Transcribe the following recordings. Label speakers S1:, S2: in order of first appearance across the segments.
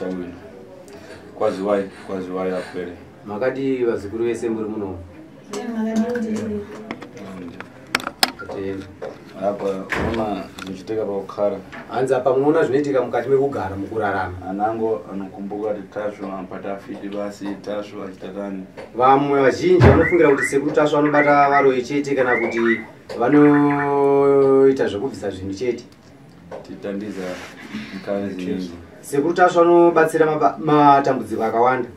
S1: tichawina. Kwazi why apere.
S2: Makadi vazukuru vese muri muno.
S1: Apa ona zvichiteka pakugara.
S2: Hanzi apa munoona zvinoitika mukati mekugara mukurarama.
S1: Anango anokumbuka kuti Tasvo ampata afiti basi Tasvo achitatani.
S2: Vamwe vazhinji vanofungira kuti sekuru Tasvo anobata varoyi chete kana kuti vanoita zvekubvisa zvinhu chete.
S1: Titandiza mukani zinji.
S2: Sekuru Tasvo anobatsira matambudziko akawanda.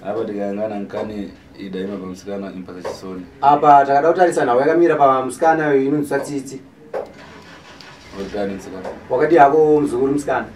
S1: Apa tikayangana mukani idaima pamusikana impasa chisoni.
S2: Apa takada kutarisa nawo yakamira pamusikana inonzi Tsitsi.
S1: Wakadani musikana.
S2: Wakadi hako muzukuru musikana.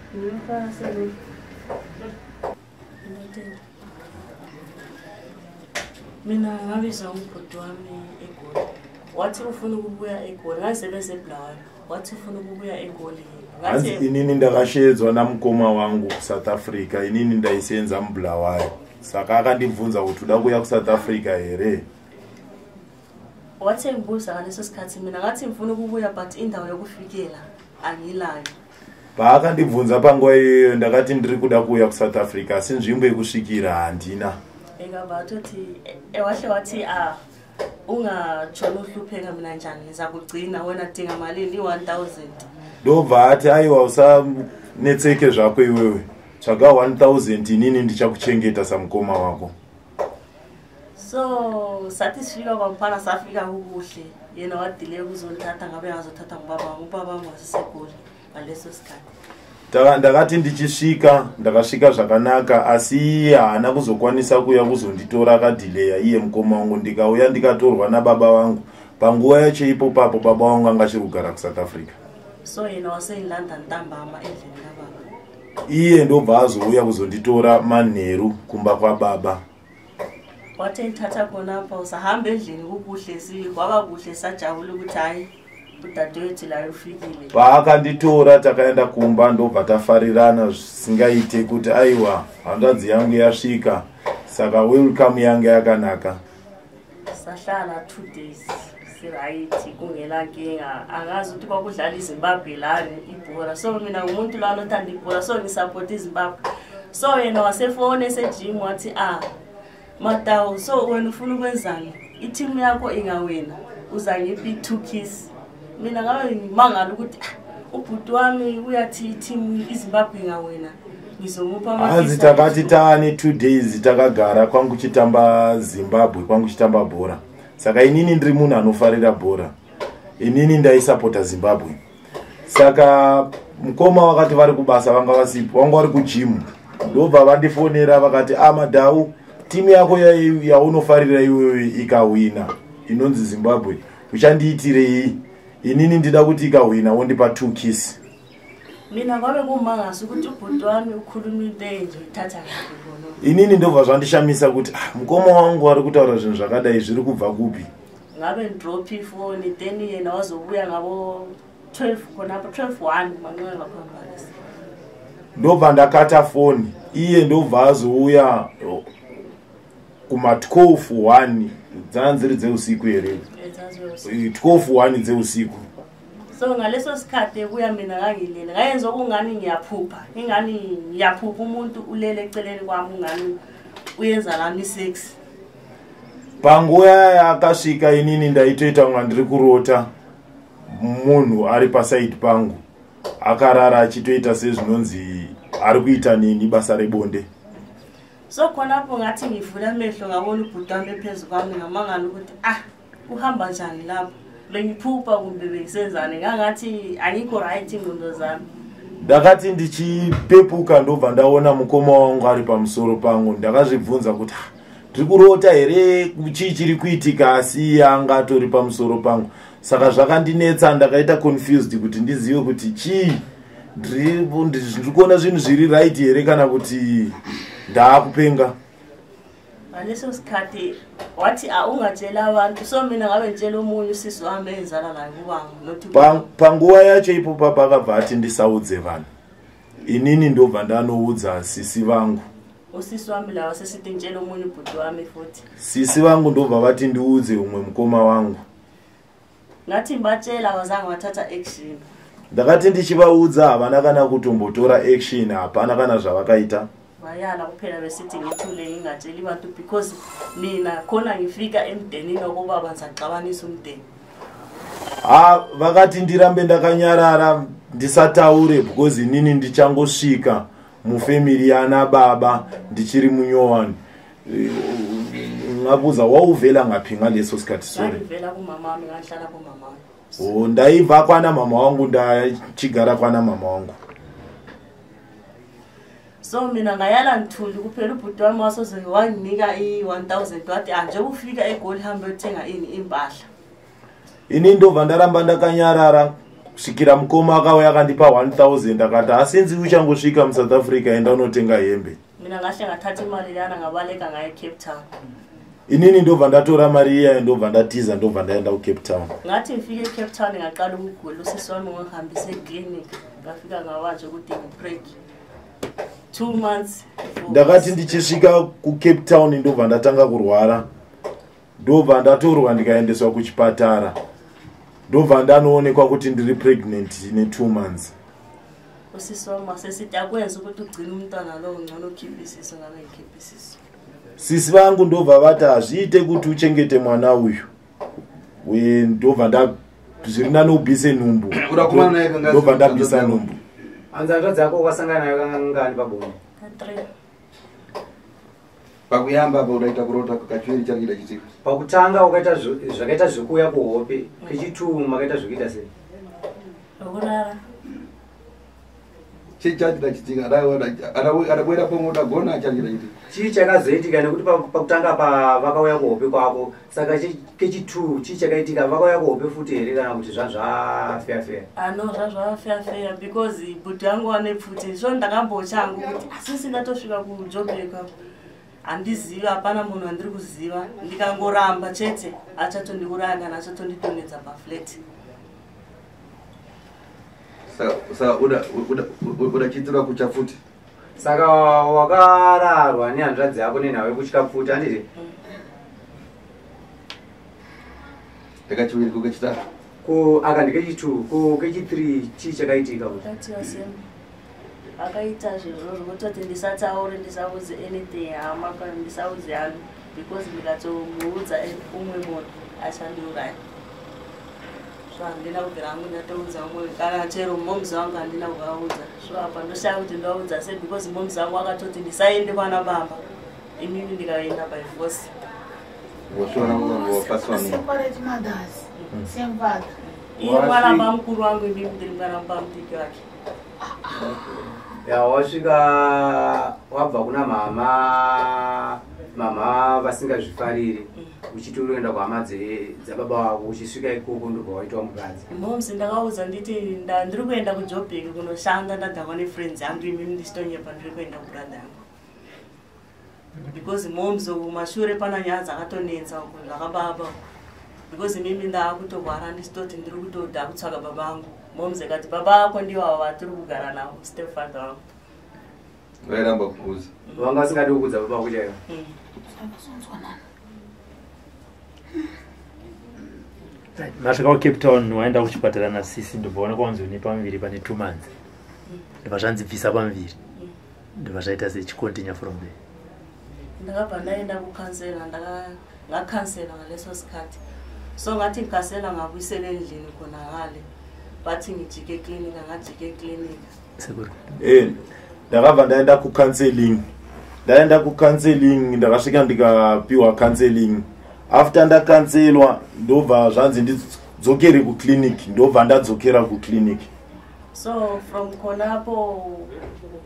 S3: Mina ngabiza umbhoti wami eGoli. Wathi ufuna ukubuya eGoli, ngasebenza eBulawayo. Wathi ufuna ukubuya eGoli.
S4: Hanzi inini ndakashedzwa namukoma wangu kuSouth Africa, inini ndaisenza muBulawayo. Saka akandibvunza kuti uda kuya kuSouth Africa here.
S3: Wathi ngibuza ngaleso sikhathi mina ngathi ngifuna ukubuya but indawo yokufikela angilayo.
S4: Paakandibvunza panguva iyoyo ndakati ndiri kuda kuya kuSouth Africa asi nzvimbo yekusvikira handina.
S3: Ekabatoti ewahle wathi ungatshona uhlupheka mina njani ngizakugcina wena dinga malini 1000.
S4: Ndobva ati aiwa usanetseke zvako iwewe. Tsvaga 1000 inini ndichakuchengeta samukoma wako.
S3: So sathi sifika kwaMphana safika kukuhle yena wadile kuzondithatha ngabe ngazothatha ubaba wangu waseseGoli ngaleso sikhathi.
S4: Ndakati ndichisvika ndakasvika zvakanaka asi haana kuzokwanisa kuya kuzonditora akadhileya iye mukoma wangu ndikauya ndikatorwa nababa vangu. Panguva yacho ipo papo baba vangu anga achiri kugara kuSouth Africa.
S3: So yena waseIlanda ntambama endlini kababa.
S4: Iye ndobva azouya kuzonditora manheru kumba kwababa.
S3: Wathi ngithatha khonapha usahamba endlini kukuhle kwaba kuhle sajabula ukuthi hayi udadewethu la ufikile.
S4: Paakanditora takaenda kumba ndobva tafarirana zvisingaite kuti aiwa hanzvadzi yangu yasvika saka welcome yangu yakanaka.
S3: Sahlala 2 days sirayithi kungela nkinga angazi ukuthi kwakudlala iZimbabwe la ibhola so mina umuntu la onothanda ibhola so ngisupport iZimbabwe. So yena wasefone esejim wathi Matawu so wena ufuna ukwenzani i-team yakho ingawena uza ngiphi 2 keys. Mina ngabe ngimangala ukuthi ubhuti wami uyathi i-team iZimbabwe ingawena ngizomupha ama-keys.
S4: Hanzi takati tane 2 days takagara kwangu chitamba Zimbabwe kwangu chitamba bhora. Saka inini ndiri munhu anofarira bhora. Inini ndaisapota Zimbabwe. Saka mukoma wakati vari kubasa vanga vasipo vanga vari kujimu. Ndobva vandifonera vakati Madawu timu yako yaunofarira iwewe ikawina inonzi Zimbabwe uchandiitirei inini ndida kuti ikawina wondipa 2 keys.
S3: Mina kwabe kumangasa ukuthi ubhuti wami ukhulumile nje uthatha ngakho.
S4: Inini ndobva zvandishamisa kuti mukoma wangu ari kutaura zvinhu zvakadai zviri kubva kupi.
S3: Ngabe ndrop ifoni then yena wazobuya ngabo 12 khonapho 12:1 manqoya ngaphambilini.
S4: Ndobva ndakata foni iye ndobva azouya kuma 12:1 dzanziri dzeusiku here 12:1 dzeusiku.
S3: So ngaleso sikhathi ebuya mina ngangilele ngayenza okungani ngiyaphupha umuntu ulele eceleni kwami ungani uyenza lami sex.
S4: Panguva yakasvika inini ndaitoita kunga ndiri kurota munhu ari paside pangu akarara achitoita sezvinonzi ari kuita nini basa rebonde.
S3: So khonapho ngathi ngivula amehlo ngabona ubhuti wami phezulu kwami ngamangala ukuthi uhamba njani lapho bengiphupha kumbe bengisenzane ngangathi angikho right ingqondo zami.
S4: Ndakati ndichipepuka ndobva ndaona mukoma wangu ari pamusoro pangu ndakazvibvunza kuti ndiri kurota here chii chiri kuitika asi anga atori pamusoro pangu. Saka zvakandinetsa ndakaita confused kuti ndizive kuti chii ndiri kuona zvinhu zviri right here kana kuti ndaakupenga.
S3: Ngaleso sikhathi wathi ungatshela abantu so mina ngabe ngitshela umunye usisi wami enzala naye kubanga
S4: panguva yacho ipo papa akabva ati ndisaudze vanhu. Inini ndobva ndanoudza sisi vangu.
S3: Usisi wami la wasesithi ngitshela umunye ubhuti wami futhi.
S4: Sisi vangu ndobva vati ndiudze umwe mukoma wangu.
S3: Ngathi mbatshela wazange wathatha action.
S4: ndakati ndichivaudza havana kana kutombotora action, hapana kana zvavakaita.
S3: vayana kuphela besithi ngithule ngingatsheli bantu because mina khona ngifika emdenini okubaba ngisaxabanisa umdeni.
S4: Vakati ndirambe ndakanyarara ndisataure because inini ndichangosvika mufamily yana baba ndichiri munyowani. Ngabuza wauvela ngaphi ngaleso sikhathi? Sorry,
S3: ngivela kumama wami, ngahlala kumama wami.
S4: Oh, ndaibva kwana mama wangu ndachigara kwana mama wangu.
S3: So mina ngayala ngithuli kuphela ubhuti wami wasoze wanginika i-1000 wathi anje ufika eGoli hambe uthenga ini impahla.
S4: Ini ndobva ndaramba ndakanyarara kusvikira mukoma akauya akandipa 1000 akati asinzi uchangosvika muSouth Africa enda unotenga hembe.
S3: Mina ngahle ngathatha imali yana ngabaleka ngaye Cape Town.
S4: Inini ndobva ndatora mari iya ndobva ndatiza ndobva ndaenda kuCape Town.
S3: Ngathi ngifike eCape Town ngaqala ukugula usisi wami ngihambise eclinic ngafika ngawanje ukuthi ngipreg 2 months.
S4: Ndakati ndichisvika kuCape Town ndobva ndatanga kurwara. Ndobva ndatorwa ndikaendeswa kuchipatara. Ndobva ndanoonekwa kuti ndiri pregnant ine 2 months.
S3: Usisi wami asesithi akwenza ukuthi ugcine umntwana lo ngcono ukhiphisise ngabe ngikhiphisise.
S4: Sisi vangu ndobva vati hazviite kuti uchengete mwana uyu. Ndobva zviri nanobvise nhumbu. Ndobva ndabvisa nhumbu.
S2: Hanzvadzi dzako wakasangana nayo kangangani pabonde?
S3: 3.
S1: Pakuyamba udaita kurota kachwiri chakida chitika.
S2: Pakutanga ukaita zvakaita zvekuya kuhope, kechitu makaita zvekuita sei?
S3: Okurara.
S1: Chichakida chitika adabwera pomwe udagona chakida chitika.
S2: Chii chakazoitika nekuti pakutanga vakauya kuhope kwako, saka kechitu chii chakaitika vakauya kuhope futi here kana kuti zvafeafea?
S3: No, zvafeafea because bhuti wangu ane pfuti so ndakambochangu kuti asisi ndatosvika kujobeka handiziva, hapana munhu wandiri kuziva, ndikangoramba chete achatondiuraya kana achatonditonedza paflat.
S1: Saka udachitirwa kucha futi.
S2: Saka wakararwa nehanzvadzi yako nenhau yekuchikafuti handiti?
S1: Ndakachiwiri kukechitatu.
S2: Kechitu kechi3 chii chakaitika kuti?
S3: Akaita zvirozvo kutoti ndisataure ndisaudze anything hama kana ndisaudze hanu because ndikatomuudza umwe munhu achandiuraya. So handina kugara hangu ndatoudza umwe kana chero momzi wangu handina kuvaudza. So apa ndoshaya kuti ndaudza sei because momzi wangu akatoti ndisaende kwana baba, inini ndikaenda by force.
S5: Separate mothers. Same father.
S3: Iye mwana mukuru wangu ndiri kuti mwana mutiki wake.
S2: Ya wasvika wabva kuna mama vasingazvifariri uchiti unoenda kuhama dzababa wako uchisvika ikoko ndobva waitwa mukadzi.
S3: Momzi ndakaudza nditi ndiri kuenda kuJoburg kunoshanda ndadhakwa nefriends yangu imimi ndichitonyepa ndiri kuenda kubrother yangu. Because momzi kumashure pana nyaya dzakatonetsa uko zvakababa. Because imimi ndaakutorwara ndisitoti ndiri kutoda kutsvaka baba vangu. Momzi akati baba vako ndiwo ava vatiri kugara navo, stepfather wangu.
S1: Vairamba kukuudza.
S2: Vanga vasingadi kukuudza baba vako chaivo?
S6: Masvika kuCape Town waenda kuchipatara nasisi ndobvaona kwanzi une pamuviri pane 2 months. Ndobva zvanzibvisa pamuviri. Ndobva zvaita sechikontinya from there.
S3: Ndakabva ndaenda kukansela, ngakansela ngaleso sikhathi. So ngathi ngikansela ngabuyisela endlini khona ngale. Bathi ngijike clinic, ngajike clinic.
S4: Ndakabva ndaenda kucounseling. Ndaenda kucounseling ndakasvika ndikapiwa counseling. After ndakanselwa ndobva zvanzi ndidzokere kuclinic, ndobva ndadzokera kuclinic.
S3: So from khonapo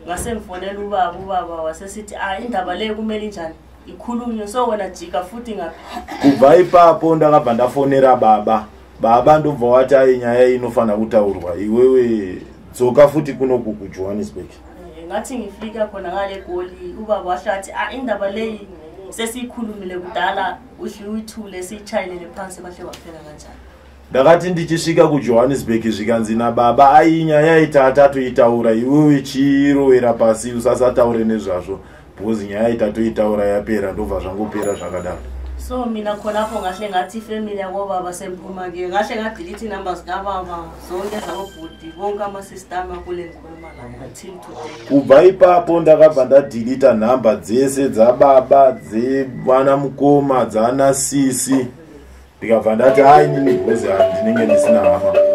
S3: ngasemfonela ubaba wasesithi indaba leyo kumele njani ikhulunywe, so wena jika futhi ngaphi.
S4: Kubva ipapo ndakabva ndafonera baba ndobva wati nyaya inofana kutaurwa, iwewe dzoka futi kunoku kuJohannesburg.
S3: Ngathi ngifika khona ngale eGoli ubaba wahlathi indaba leyi sesiyikhulumile kudala uyithule siyichayelele phansi bahle baphela kanjani.
S4: Ndakati ndichisvika kuJohannesburg zvikanzi nababa nyaya itatu itaura, iwewe chirowera pasi usasataure nezvazvo because nyaya itatu itaura yapera, ndobva zvangopera zvakadaro.
S3: So mina khonapho ngahle ngathi family yabo baba semphuma ke ngahle ngadelete numbers kababa zonke zabobhuti bonke ama-system akule ngikhuluma la until today.
S4: Kubva ipapo ndakabva ndadelita nhamba dzese dzababa dzevana mukoma dzana sisi ndikabva ndati hai nini bhozi ndinenge ndisina hama.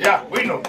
S4: Yeah, we know.